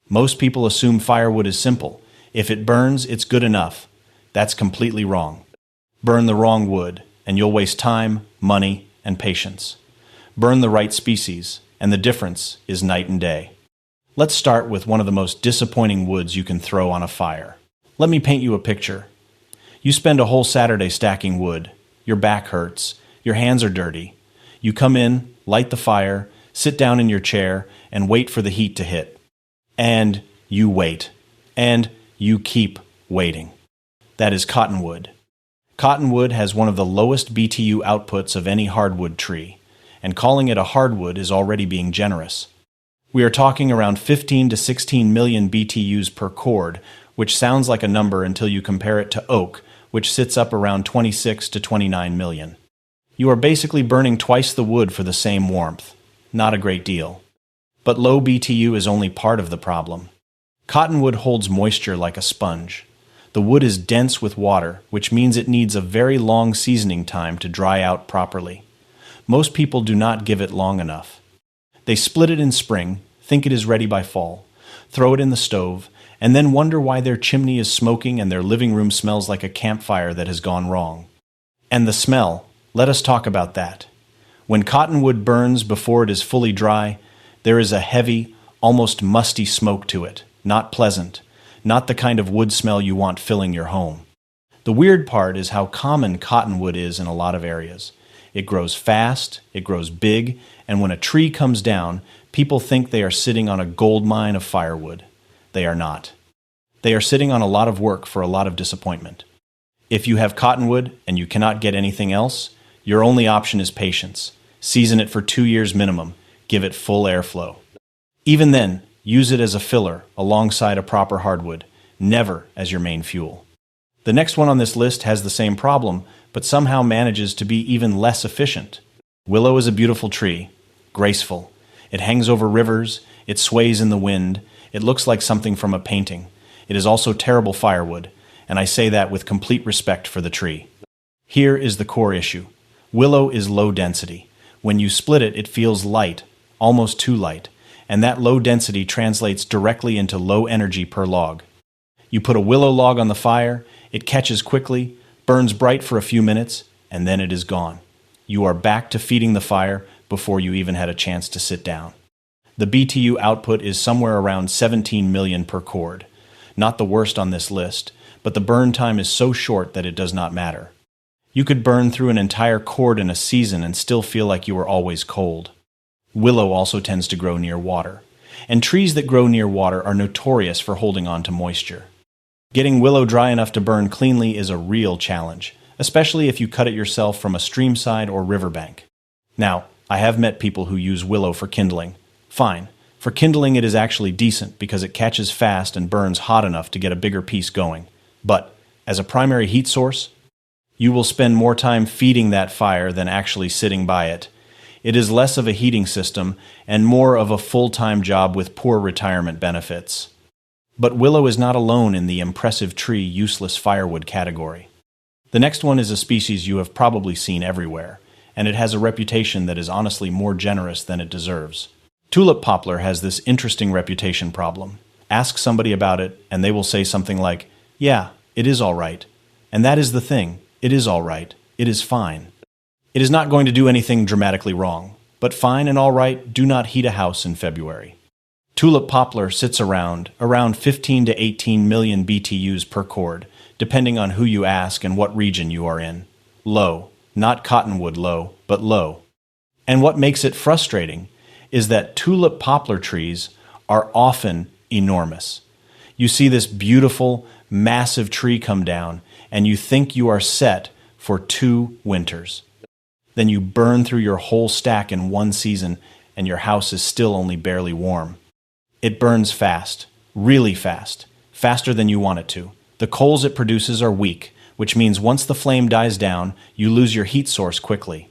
Most people assume firewood is simple. If it burns, it's good enough. That's completely wrong. Burn the wrong wood, and you'll waste time, money, and patience. Burn the right species, and the difference is night and day. Let's start with one of the most disappointing woods you can throw on a fire. Let me paint you a picture. You spend a whole Saturday stacking wood. Your back hurts. Your hands are dirty. You come in, light the fire, sit down in your chair, and wait for the heat to hit. And you wait. And you keep waiting. That is cottonwood. Cottonwood has one of the lowest BTU outputs of any hardwood tree, and calling it a hardwood is already being generous. We are talking around 15 to 16 million BTUs per cord, which sounds like a number until you compare it to oak, which sits up around 26 to 29 million. You are basically burning twice the wood for the same warmth. Not a great deal. But low BTU is only part of the problem. Cottonwood holds moisture like a sponge. The wood is dense with water, which means it needs a very long seasoning time to dry out properly. Most people do not give it long enough. They split it in spring, think it is ready by fall, throw it in the stove, and then wonder why their chimney is smoking and their living room smells like a campfire that has gone wrong. And the smell, let us talk about that. When cottonwood burns before it is fully dry, there is a heavy, almost musty smoke to it, not pleasant. Not the kind of wood smell you want filling your home. The weird part is how common cottonwood is in a lot of areas. It grows fast, it grows big, and when a tree comes down, people think they are sitting on a gold mine of firewood. They are not. They are sitting on a lot of work for a lot of disappointment. If you have cottonwood and you cannot get anything else, your only option is patience. Season it for 2 years minimum. Give it full airflow. Even then, use it as a filler alongside a proper hardwood, never as your main fuel. The next one on this list has the same problem, but somehow manages to be even less efficient. Willow is a beautiful tree, graceful. It hangs over rivers, it sways in the wind, it looks like something from a painting. It is also terrible firewood, and I say that with complete respect for the tree. Here is the core issue. Willow is low density. When you split it, it feels light, almost too light. And that low density translates directly into low energy per log. You put a willow log on the fire, it catches quickly, burns bright for a few minutes, and then it is gone. You are back to feeding the fire before you even had a chance to sit down. The BTU output is somewhere around 17 million per cord. Not the worst on this list, but the burn time is so short that it does not matter. You could burn through an entire cord in a season and still feel like you were always cold. Willow also tends to grow near water, and trees that grow near water are notorious for holding on to moisture. Getting willow dry enough to burn cleanly is a real challenge, especially if you cut it yourself from a streamside or riverbank. Now, I have met people who use willow for kindling. Fine. For kindling it is actually decent because it catches fast and burns hot enough to get a bigger piece going. But, as a primary heat source, you will spend more time feeding that fire than actually sitting by it. It is less of a heating system and more of a full-time job with poor retirement benefits. But willow is not alone in the impressive tree useless firewood category. The next one is a species you have probably seen everywhere, and it has a reputation that is honestly more generous than it deserves. Tulip poplar has this interesting reputation problem. Ask somebody about it, and they will say something like, "Yeah, it is all right." And that is the thing. It is all right. It is fine. It is not going to do anything dramatically wrong, but fine and all right do not heat a house in February. Tulip poplar sits around 15 to 18 million BTUs per cord, depending on who you ask and what region you are in. Low, not cottonwood low, but low. And what makes it frustrating is that tulip poplar trees are often enormous. You see this beautiful, massive tree come down, and you think you are set for 2 winters. Then you burn through your whole stack in 1 season, and your house is still only barely warm. It burns fast, really fast, faster than you want it to. The coals it produces are weak, which means once the flame dies down, you lose your heat source quickly.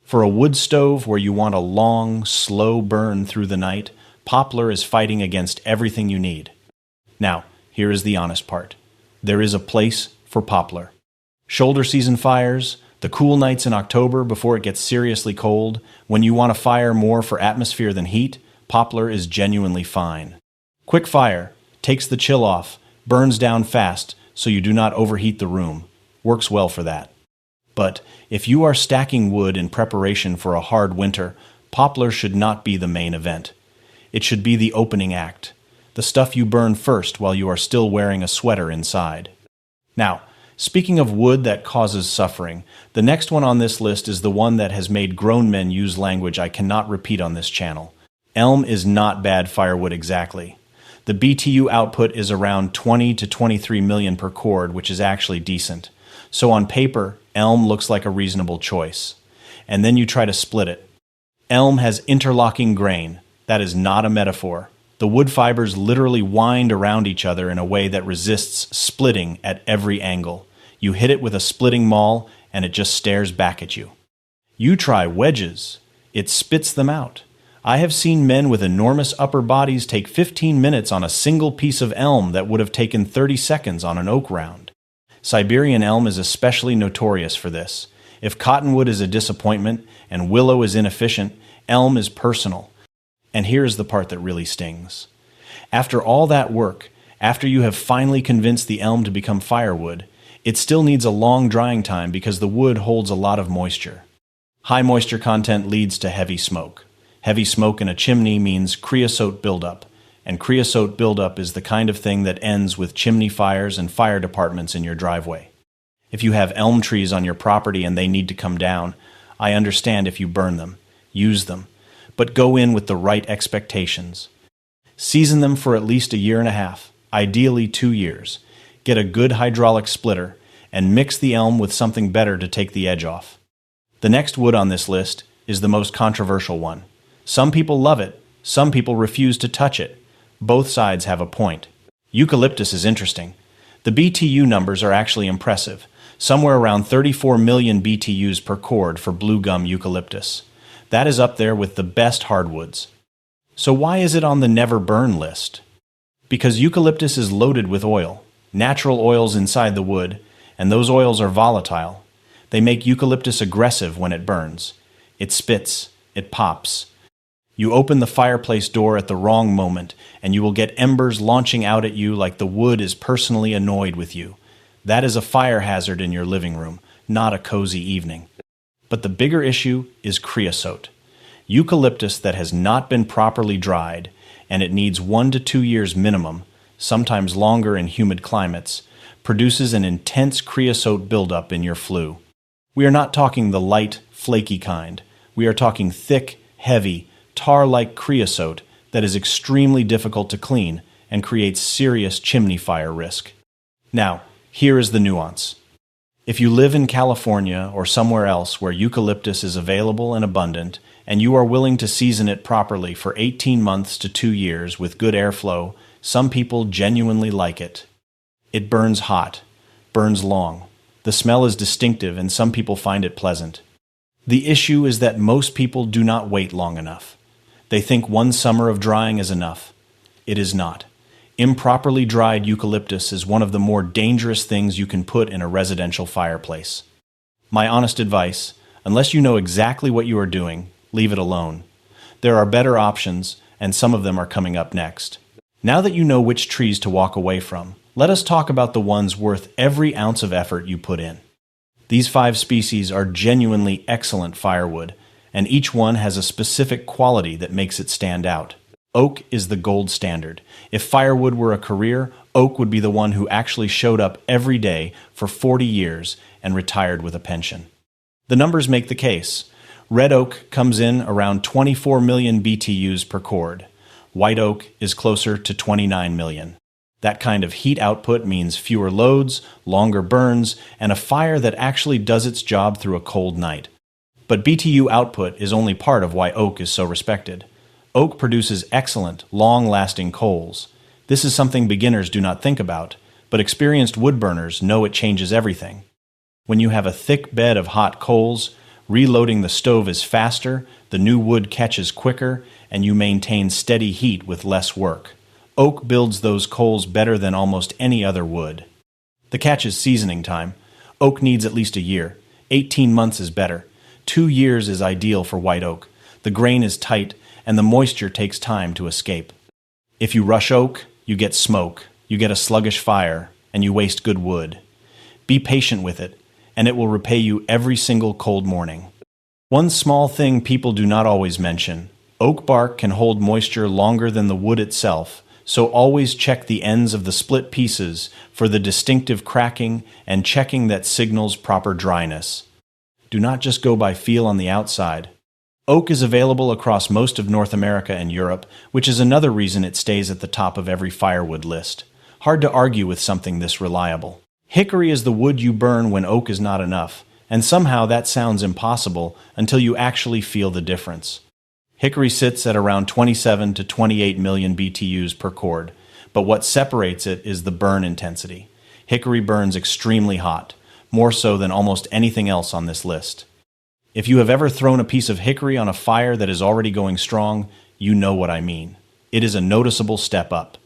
For a wood stove where you want a long, slow burn through the night, poplar is fighting against everything you need. Now, here is the honest part. There is a place for poplar. Shoulder season fires, the cool nights in October before it gets seriously cold, when you want to fire more for atmosphere than heat, poplar is genuinely fine. Quick fire, takes the chill off, burns down fast so you do not overheat the room. Works well for that. But if you are stacking wood in preparation for a hard winter, poplar should not be the main event. It should be the opening act, the stuff you burn first while you are still wearing a sweater inside. Now, speaking of wood that causes suffering, the next one on this list is the one that has made grown men use language I cannot repeat on this channel. Elm is not bad firewood exactly. The BTU output is around 20 to 23 million per cord, which is actually decent. So on paper, elm looks like a reasonable choice. And then you try to split it. Elm has interlocking grain. That is not a metaphor. The wood fibers literally wind around each other in a way that resists splitting at every angle. You hit it with a splitting maul, and it just stares back at you. You try wedges. It spits them out. I have seen men with enormous upper bodies take 15 minutes on a single piece of elm that would have taken 30 seconds on an oak round. Siberian elm is especially notorious for this. If cottonwood is a disappointment and willow is inefficient, elm is personal. And here's the part that really stings. After all that work, after you have finally convinced the elm to become firewood, it still needs a long drying time because the wood holds a lot of moisture. High moisture content leads to heavy smoke. Heavy smoke in a chimney means creosote buildup, and creosote buildup is the kind of thing that ends with chimney fires and fire departments in your driveway. If you have elm trees on your property and they need to come down, I understand if you burn them, use them, but go in with the right expectations. Season them for at least 1.5 years, ideally 2 years. Get a good hydraulic splitter, and mix the elm with something better to take the edge off. The next wood on this list is the most controversial one. Some people love it, some people refuse to touch it. Both sides have a point. Eucalyptus is interesting. The BTU numbers are actually impressive, somewhere around 34 million BTUs per cord for blue gum eucalyptus. That is up there with the best hardwoods. So why is it on the never burn list? Because eucalyptus is loaded with oil, natural oils inside the wood, and those oils are volatile. They make eucalyptus aggressive when it burns. It spits, it pops. You open the fireplace door at the wrong moment, and you will get embers launching out at you like the wood is personally annoyed with you. That is a fire hazard in your living room, not a cozy evening. But the bigger issue is creosote. Eucalyptus that has not been properly dried, and it needs 1 to 2 years minimum, sometimes longer in humid climates, produces an intense creosote buildup in your flue. We are not talking the light, flaky kind. We are talking thick, heavy, tar-like creosote that is extremely difficult to clean and creates serious chimney fire risk. Now, here is the nuance. If you live in California or somewhere else where eucalyptus is available and abundant, and you are willing to season it properly for 18 months to 2 years with good airflow, some people genuinely like it. It burns hot, burns long. The smell is distinctive and some people find it pleasant. The issue is that most people do not wait long enough. They think 1 summer of drying is enough. It is not. Improperly dried eucalyptus is one of the more dangerous things you can put in a residential fireplace. My honest advice, unless you know exactly what you are doing, leave it alone. There are better options, and some of them are coming up next. Now that you know which trees to walk away from, let us talk about the ones worth every ounce of effort you put in. These 5 species are genuinely excellent firewood, and each one has a specific quality that makes it stand out. Oak is the gold standard. If firewood were a career, oak would be the one who actually showed up every day for 40 years and retired with a pension. The numbers make the case. Red oak comes in around 24 million BTUs per cord. White oak is closer to 29 million. That kind of heat output means fewer loads, longer burns, and a fire that actually does its job through a cold night. But BTU output is only part of why oak is so respected. Oak produces excellent, long-lasting coals. This is something beginners do not think about, but experienced woodburners know it changes everything. When you have a thick bed of hot coals, reloading the stove is faster, the new wood catches quicker, and you maintain steady heat with less work. Oak builds those coals better than almost any other wood. The catch is seasoning time. Oak needs at least 1 year. 18 months is better. 2 years is ideal for white oak. The grain is tight, and the moisture takes time to escape. If you rush oak, you get smoke, you get a sluggish fire, and you waste good wood. Be patient with it, and it will repay you every single cold morning. One small thing people do not always mention: oak bark can hold moisture longer than the wood itself, so always check the ends of the split pieces for the distinctive cracking and checking that signals proper dryness. Do not just go by feel on the outside. Oak is available across most of North America and Europe, which is another reason it stays at the top of every firewood list. Hard to argue with something this reliable. Hickory is the wood you burn when oak is not enough, and somehow that sounds impossible until you actually feel the difference. Hickory sits at around 27 to 28 million BTUs per cord, but what separates it is the burn intensity. Hickory burns extremely hot, more so than almost anything else on this list. If you have ever thrown a piece of hickory on a fire that is already going strong, you know what I mean. It is a noticeable step up.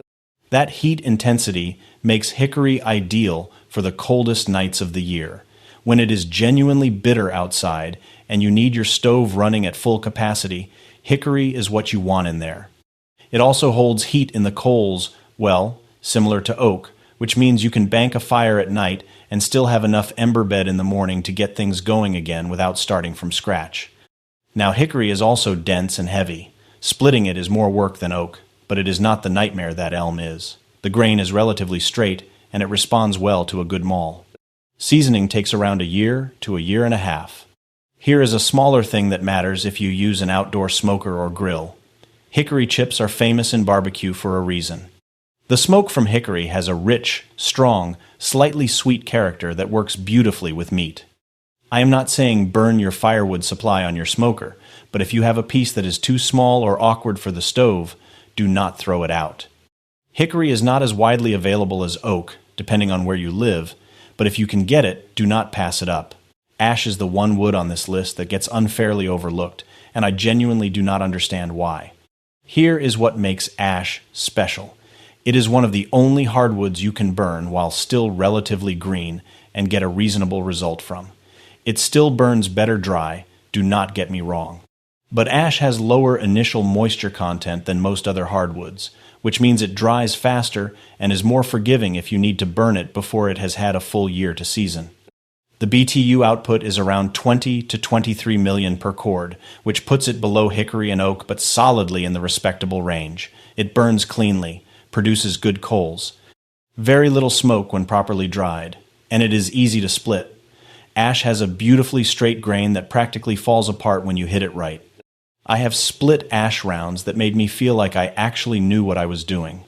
That heat intensity makes hickory ideal for the coldest nights of the year, when it is genuinely bitter outside and you need your stove running at full capacity. Hickory is what you want in there. It also holds heat in the coals, well, similar to oak, which means you can bank a fire at night and still have enough ember bed in the morning to get things going again without starting from scratch. Now, hickory is also dense and heavy. Splitting it is more work than oak, but it is not the nightmare that elm is. The grain is relatively straight, and it responds well to a good maul. Seasoning takes around a year to a year and a half. Here is a smaller thing that matters if you use an outdoor smoker or grill. Hickory chips are famous in barbecue for a reason. The smoke from hickory has a rich, strong, slightly sweet character that works beautifully with meat. I am not saying burn your firewood supply on your smoker, but if you have a piece that is too small or awkward for the stove, do not throw it out. Hickory is not as widely available as oak, depending on where you live, but if you can get it, do not pass it up. Ash is the one wood on this list that gets unfairly overlooked, and I genuinely do not understand why. Here is what makes ash special. It is one of the only hardwoods you can burn while still relatively green and get a reasonable result from. It still burns better dry, do not get me wrong. But ash has lower initial moisture content than most other hardwoods, which means it dries faster and is more forgiving if you need to burn it before it has had a full year to season. The BTU output is around 20 to 23 million per cord, which puts it below hickory and oak but solidly in the respectable range. It burns cleanly, produces good coals. Very little smoke when properly dried, and it is easy to split. Ash has a beautifully straight grain that practically falls apart when you hit it right. I have split ash rounds that made me feel like I actually knew what I was doing.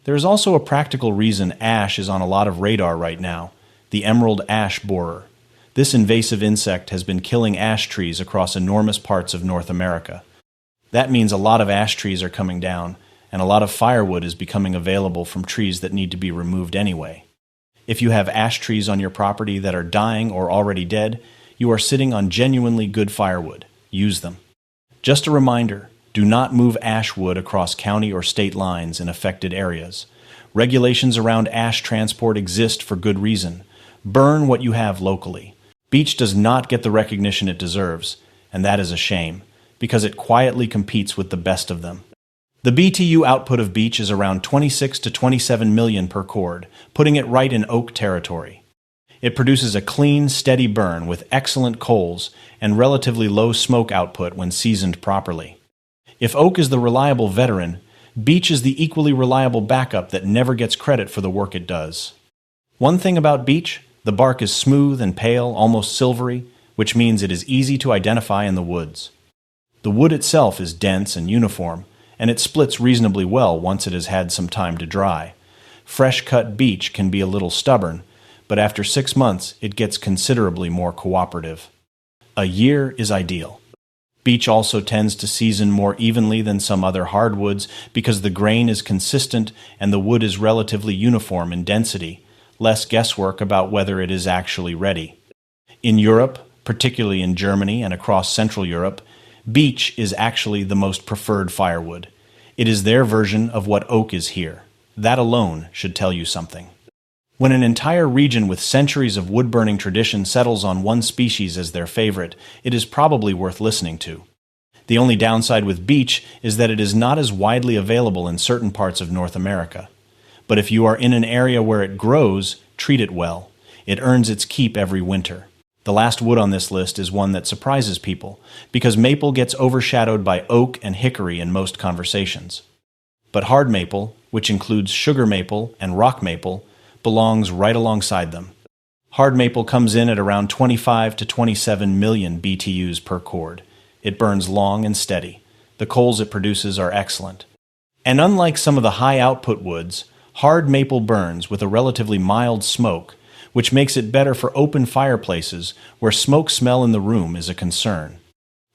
There is also a practical reason ash is on a lot of radar right now: the emerald ash borer. This invasive insect has been killing ash trees across enormous parts of North America. That means a lot of ash trees are coming down, and a lot of firewood is becoming available from trees that need to be removed anyway. If you have ash trees on your property that are dying or already dead, you are sitting on genuinely good firewood. Use them. Just a reminder, do not move ash wood across county or state lines in affected areas. Regulations around ash transport exist for good reason. Burn what you have locally. Beech does not get the recognition it deserves, and that is a shame, because it quietly competes with the best of them. The BTU output of beech is around 26 to 27 million per cord, putting it right in oak territory. It produces a clean, steady burn with excellent coals and relatively low smoke output when seasoned properly. If oak is the reliable veteran, beech is the equally reliable backup that never gets credit for the work it does. One thing about beech, the bark is smooth and pale, almost silvery, which means it is easy to identify in the woods. The wood itself is dense and uniform, and it splits reasonably well once it has had some time to dry. Fresh-cut beech can be a little stubborn, but after 6 months it gets considerably more cooperative. A year is ideal. Beech also tends to season more evenly than some other hardwoods because the grain is consistent and the wood is relatively uniform in density, less guesswork about whether it is actually ready. In Europe, particularly in Germany and across Central Europe, beech is actually the most preferred firewood. It is their version of what oak is here. That alone should tell you something. When an entire region with centuries of wood-burning tradition settles on one species as their favorite, it is probably worth listening to. The only downside with beech is that it is not as widely available in certain parts of North America. But if you are in an area where it grows, treat it well. It earns its keep every winter. The last wood on this list is one that surprises people, because maple gets overshadowed by oak and hickory in most conversations. But hard maple, which includes sugar maple and rock maple, belongs right alongside them. Hard maple comes in at around 25 to 27 million BTUs per cord. It burns long and steady. The coals it produces are excellent. And unlike some of the high-output woods, hard maple burns with a relatively mild smoke, which makes it better for open fireplaces where smoke smell in the room is a concern.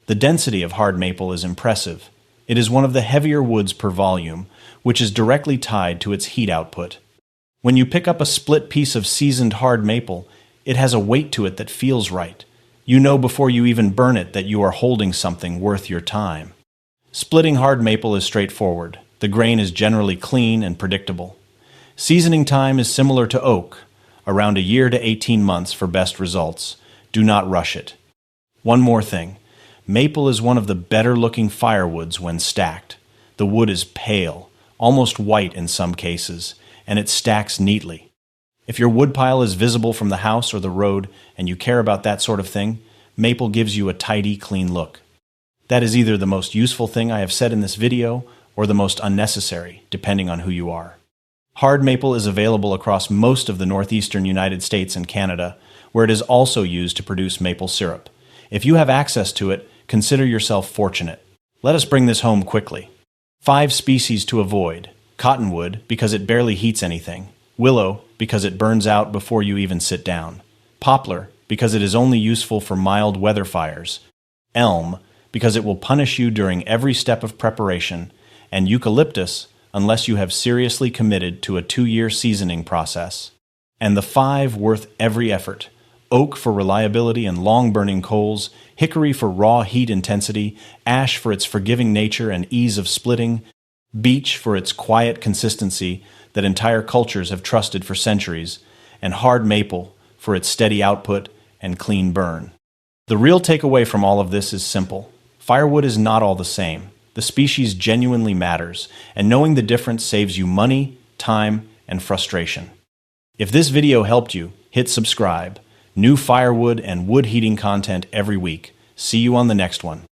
The density of hard maple is impressive. It is one of the heavier woods per volume, which is directly tied to its heat output. When you pick up a split piece of seasoned hard maple, it has a weight to it that feels right. You know before you even burn it that you are holding something worth your time. Splitting hard maple is straightforward. The grain is generally clean and predictable. Seasoning time is similar to oak, around a year to 18 months for best results. Do not rush it. One more thing. Maple is one of the better-looking firewoods when stacked. The wood is pale, almost white in some cases, and it stacks neatly. If your woodpile is visible from the house or the road and you care about that sort of thing, maple gives you a tidy, clean look. That is either the most useful thing I have said in this video or the most unnecessary, depending on who you are. Hard maple is available across most of the northeastern United States and Canada, where it is also used to produce maple syrup. If you have access to it, consider yourself fortunate. Let us bring this home quickly. 5 species to avoid. Cottonwood, because it barely heats anything. Willow, because it burns out before you even sit down. Poplar, because it is only useful for mild weather fires. Elm, because it will punish you during every step of preparation. And eucalyptus, unless you have seriously committed to a 2-year seasoning process. And the 5 worth every effort. Oak for reliability and long-burning coals, hickory for raw heat intensity, ash for its forgiving nature and ease of splitting, beech for its quiet consistency that entire cultures have trusted for centuries, and hard maple for its steady output and clean burn. The real takeaway from all of this is simple. Firewood is not all the same. The species genuinely matters, and knowing the difference saves you money, time, and frustration. If this video helped you, hit subscribe. New firewood and wood heating content every week. See you on the next one.